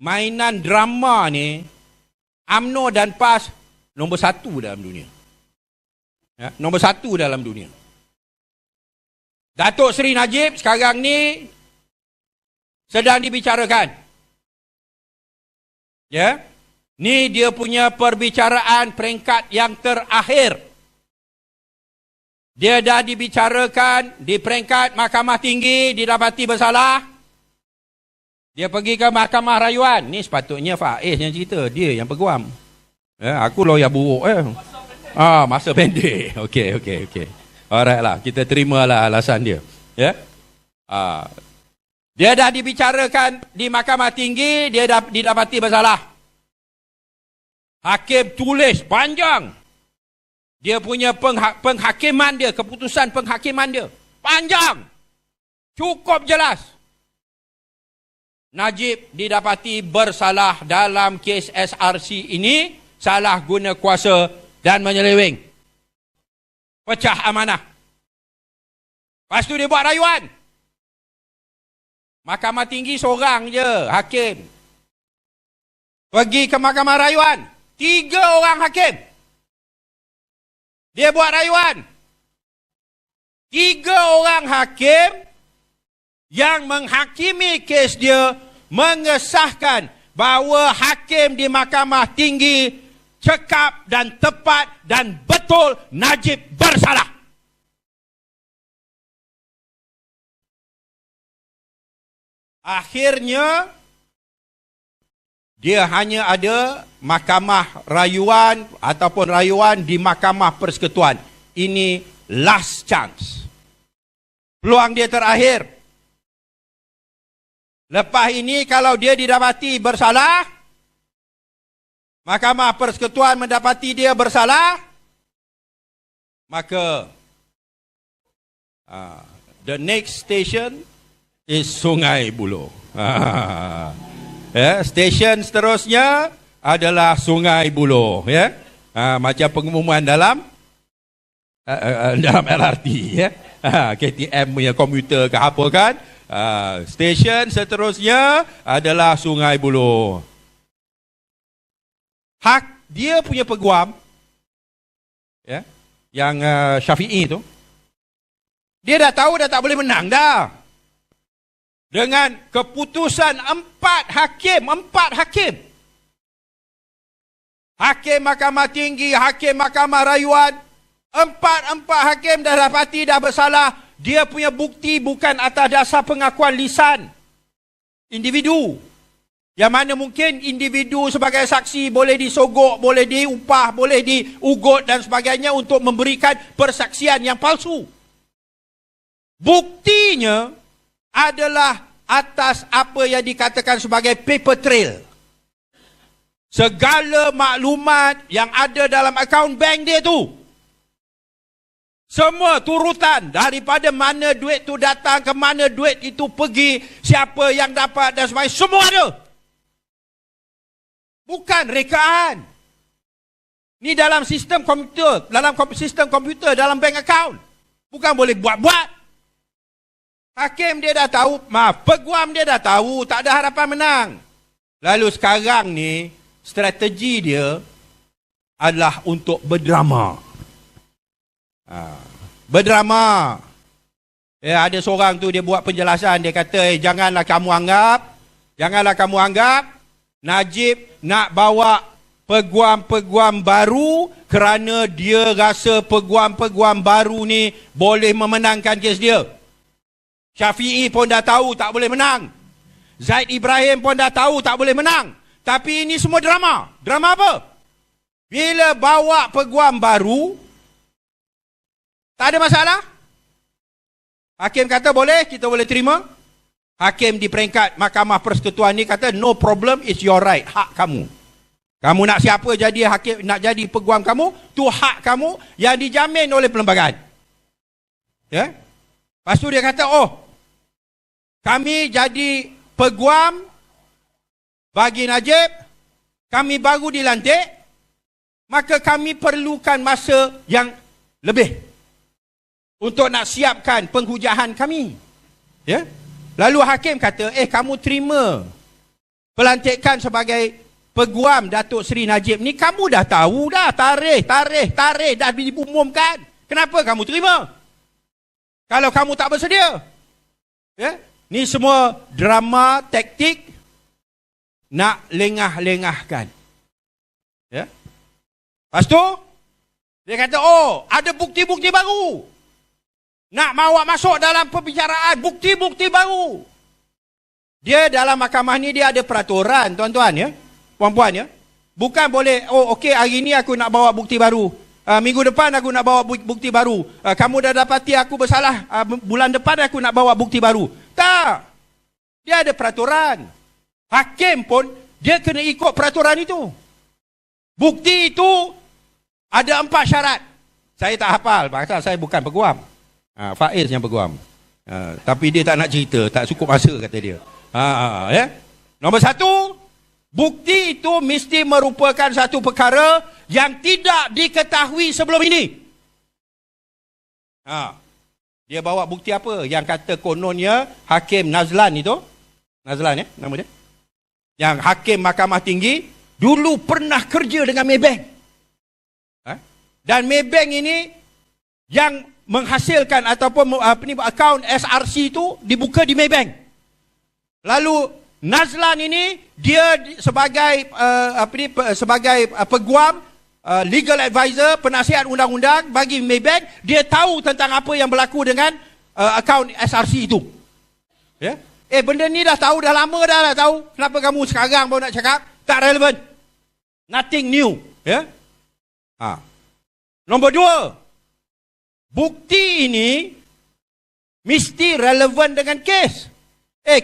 mainan drama ni, UMNO dan PAS nombor 1 dalam dunia. Ya, nombor 1 dalam dunia. Datuk Seri Najib sekarang ni sedang dibicarakan. Ya, ni dia punya perbicaraan peringkat yang terakhir. Dia dah dibicarakan di peringkat Mahkamah Tinggi, didapati bersalah. Dia pergi ke Mahkamah Rayuan. Ni sepatutnya Faiz yang cerita, dia yang peguam. Ya, aku lawyer buruk. Masa pendek. Okey. Alright lah, kita terimalah alasan dia. Ya. Dia dah dibicarakan di Mahkamah Tinggi, dia dah didapati bersalah. Hakim tulis panjang. Dia punya penghakiman dia, keputusan penghakiman dia. Panjang. Cukup jelas. Najib didapati bersalah dalam kes SRC ini, salah guna kuasa dan menyeleweng. Pecah amanah. Lepas tu dia buat rayuan. Mahkamah Tinggi seorang je hakim. Pergi ke Mahkamah Rayuan. 3 orang hakim. Dia buat rayuan. 3 orang hakim yang menghakimi kes dia mengesahkan bahawa hakim di Mahkamah Tinggi cekap dan tepat dan betul Najib bersalah. Akhirnya dia hanya ada mahkamah rayuan ataupun rayuan di Mahkamah Persekutuan. Ini last chance. Peluang dia terakhir. Lepas ini kalau dia didapati bersalah, Mahkamah Persekutuan mendapati dia bersalah, maka the next station is Sungai Buloh. Ya, stesen seterusnya adalah Sungai Buloh. Ya, macam pengumuman dalam LRT. Ya, KTM punya komuter ke apa kan? Stesen seterusnya adalah Sungai Buloh. Hak dia punya peguam, ya, yang Syafi'i tu, dia dah tahu dah tak boleh menang dah. Dengan keputusan 4 hakim. Hakim Mahkamah Tinggi, hakim Mahkamah Rayuan, 4 hakim dah dapati dah bersalah. Dia punya bukti bukan atas dasar pengakuan lisan individu. Yang mana mungkin individu sebagai saksi boleh disogok, boleh diupah, boleh diugut dan sebagainya untuk memberikan persaksian yang palsu. Buktinya adalah atas apa yang dikatakan sebagai paper trail. Segala maklumat yang ada dalam akaun bank dia tu. Semua turutan daripada mana duit tu datang, ke mana duit itu pergi, siapa yang dapat dan sebagainya, semua ada. Bukan rekaan. Ni dalam sistem komputer, dalam bank account. Bukan boleh buat-buat. Hakim dia dah tahu, peguam dia dah tahu, tak ada harapan menang. Lalu sekarang ni, strategi dia adalah untuk berdrama. Berdrama. Ya, ada seorang tu dia buat penjelasan, dia kata, janganlah kamu anggap, Najib nak bawa peguam-peguam baru kerana dia rasa peguam-peguam baru ni boleh memenangkan kes dia. Syafi'i pun dah tahu tak boleh menang. Zaid Ibrahim pun dah tahu tak boleh menang. Tapi ini semua drama. Drama apa? Bila bawa peguam baru, tak ada masalah. Hakim kata boleh, kita boleh terima. Hakim di peringkat Mahkamah Persekutuan ni kata no problem, it's your right, hak kamu. Kamu nak siapa jadi hakim, nak jadi peguam kamu, tu hak kamu yang dijamin oleh perlembagaan. Ya? Lepas tu dia kata, kami jadi peguam bagi Najib, kami baru dilantik, maka kami perlukan masa yang lebih untuk nak siapkan penghujahan kami. Ya? Lalu hakim kata, kamu terima pelantikan sebagai peguam Datuk Seri Najib ni, kamu dah tahu dah tarikh dah diumumkan. Kenapa kamu terima? Kalau kamu tak bersedia. Ya? Ni semua drama taktik nak lengah-lengahkan. Ya? Lepas tu dia kata, oh, ada bukti-bukti baru. Nak bawa masuk dalam perbicaraan bukti-bukti baru. Dia dalam mahkamah ni dia ada peraturan, tuan-tuan ya, puan-puan ya. Bukan boleh, oh okey hari ni aku nak bawa bukti baru. Minggu depan aku nak bawa bukti baru. Kamu dah dapati aku bersalah, bulan depan aku nak bawa bukti baru. Tak. Dia ada peraturan. Hakim pun dia kena ikut peraturan itu. Bukti itu ada 4 syarat. Saya tak hafal, pasal saya bukan peguam. Faiz yang peguam. Tapi dia tak nak cerita, tak cukup masa kata dia. Ya. Nombor 1, bukti itu mesti merupakan satu perkara yang tidak diketahui sebelum ini. Dia bawa bukti apa? Yang kata kononnya Hakim Nazlan itu. Nazlan ya nama dia. Yang Hakim Mahkamah Tinggi dulu pernah kerja dengan Maybank. Dan Maybank ini yang menghasilkan ataupun akaun SRC itu dibuka di Maybank. Lalu Nazlan ini dia sebagai sebagai peguam, legal advisor, penasihat undang-undang bagi Maybank, dia tahu tentang apa yang berlaku dengan akaun SRC itu. Ya? Benda ni dah tahu dah lama dah tahu. Kenapa kamu sekarang baru nak cakap? Tak relevan. Nothing new, ya. Nombor 2. Bukti ini mesti relevan dengan kes.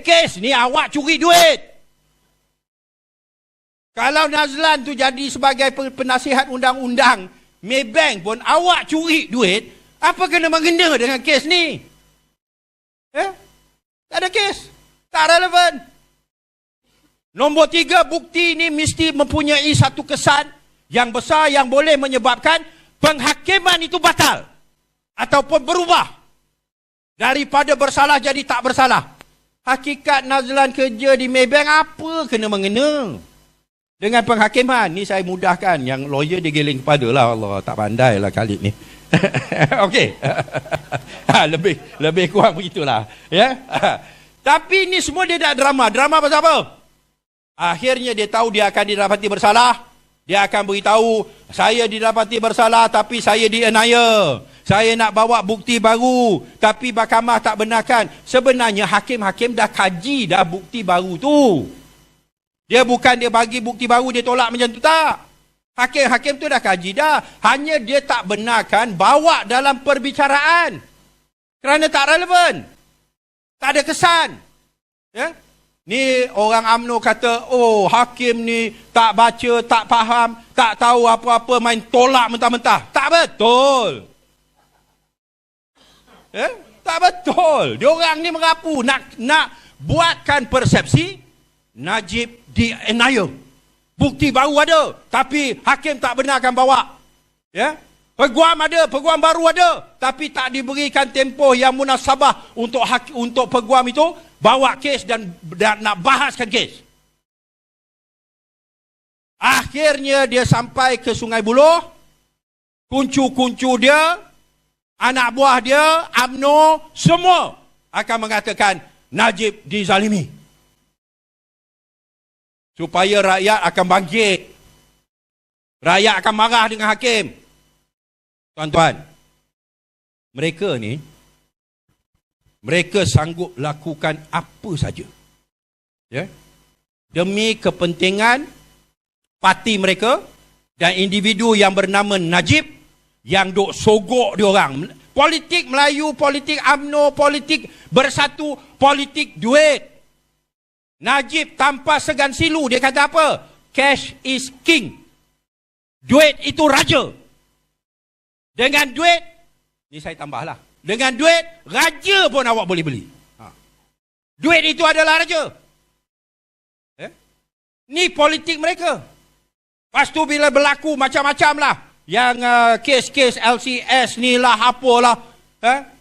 Kes ni awak curi duit. Kalau Nazlan tu jadi sebagai penasihat undang-undang Maybank pun awak curi duit, apa kena mengena dengan kes ni? Tak ada kes. Tak relevan. Nombor 3, bukti ini mesti mempunyai satu kesan yang besar yang boleh menyebabkan penghakiman itu batal ataupun berubah daripada bersalah jadi tak bersalah. Hakikat Nazlan kerja di Maybank, apa kena mengena dengan penghakiman? Ni saya mudahkan, yang lawyer dia geling kepala lah. Allah, tak pandai lah kali ni. Okey. Lebih kurang begitulah, ya. Tapi ni semua dia dah drama. Drama pasal apa? Akhirnya dia tahu dia akan didapati bersalah. Dia akan beritahu, saya didapati bersalah tapi saya dianiaya. Saya nak bawa bukti baru tapi mahkamah tak benarkan. Sebenarnya hakim-hakim dah kaji dah bukti baru tu. Dia bukan dia bagi bukti baru dia tolak macam tu, tak. Hakim-hakim tu dah kaji dah. Hanya dia tak benarkan bawa dalam perbicaraan. Kerana tak relevan. Tak ada kesan. Ya? Ni orang UMNO kata, oh hakim ni tak baca, tak faham, tak tahu apa-apa, main tolak mentah-mentah. Tak betul. Tak betul. Diorang ni merapu nak buatkan persepsi Najib dianiaya. Bukti baru ada tapi hakim tak benarkan bawa. Ya? Peguam ada, peguam baru ada tapi tak diberikan tempoh yang munasabah untuk peguam itu bawa kes dan nak bahaskan kes. Akhirnya dia sampai ke Sungai Buloh. Kuncu-kuncu dia, anak buah dia, UMNO, semua akan mengatakan Najib dizalimi. Supaya rakyat akan bangkit. Rakyat akan marah dengan hakim. Tuan-tuan, mereka ni, mereka sanggup lakukan apa saja. Ya? Demi kepentingan parti mereka dan individu yang bernama Najib yang duk sogok diorang. Politik Melayu, politik UMNO, politik bersatu, politik duit. Najib tanpa segan silu dia kata apa? Cash is king. Duit itu raja. Dengan duit, ni saya tambahlah. Dengan duit, raja pun awak boleh beli. Duit itu adalah raja. Ni politik mereka. Lepas tu bila berlaku macam-macam lah. Yang kes-kes LCS ni lah, apalah.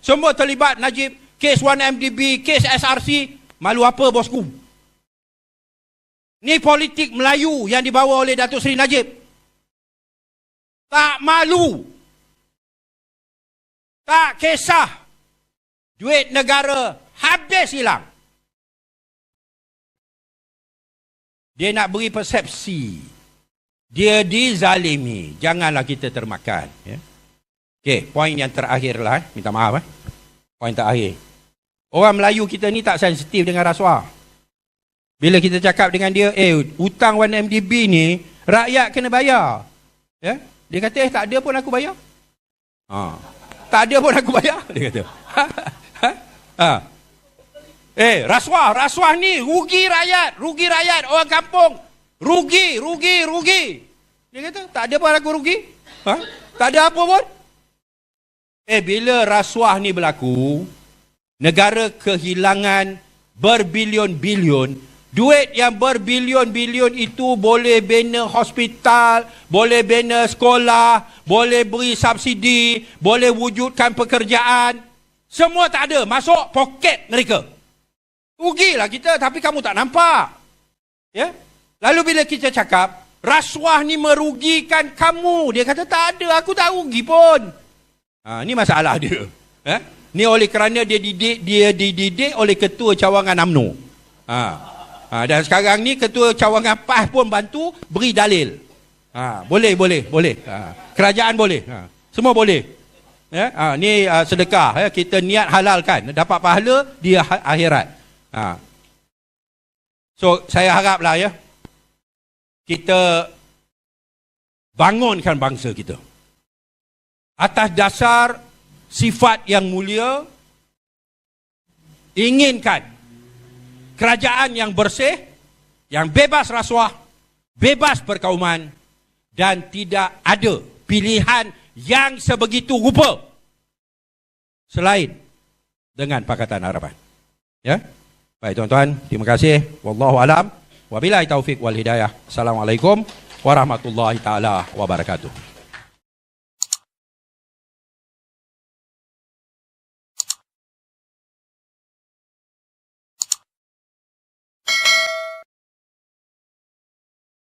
Semua terlibat Najib. Kes 1MDB, kes SRC. Malu apa bosku? Ni politik Melayu yang dibawa oleh Datuk Seri Najib. Tak malu. Tak kisah. Duit negara habis hilang. Dia nak beri persepsi. Dia dizalimi. Janganlah kita termakan. Ya? Okey, poin yang terakhir lah. Minta maaf. Poin terakhir. Orang Melayu kita ni tak sensitif dengan rasuah. Bila kita cakap dengan dia, hutang 1MDB ni, rakyat kena bayar. Ya? Dia kata, tak ada pun aku bayar. Tak ada pun aku bayar. Dia kata. Rasuah ni rugi rakyat orang kampung. Rugi. Dia kata, tak ada pun aku rugi. Tak ada apa pun. Bila rasuah ni berlaku, negara kehilangan berbilion-bilion. Duit yang berbilion-bilion itu boleh bina hospital, boleh bina sekolah, boleh beri subsidi, boleh wujudkan pekerjaan. Semua tak ada, masuk poket mereka. Rugilah kita, tapi kamu tak nampak. Ya? Lalu bila kita cakap, rasuah ni merugikan kamu. Dia kata, tak ada, aku tak rugi pun. Ni masalah dia. Ni oleh kerana dia dididik oleh ketua cawangan UMNO. Dan sekarang ni ketua cawangan PAS pun bantu beri dalil. Boleh. Kerajaan boleh. Semua boleh. Ni sedekah. Kita niat halalkan. Dapat pahala di akhirat. So, saya haraplah ya, kita bangunkan bangsa kita. Atas dasar sifat yang mulia, inginkan kerajaan yang bersih, yang bebas rasuah, bebas perkauman, dan tidak ada pilihan yang sebegitu rupa selain dengan Pakatan Harapan. Ya? Baik tuan-tuan, terima kasih. Wallahu alam. Wabillahi taufik wal hidayah. Assalamualaikum warahmatullahi taala wabarakatuh.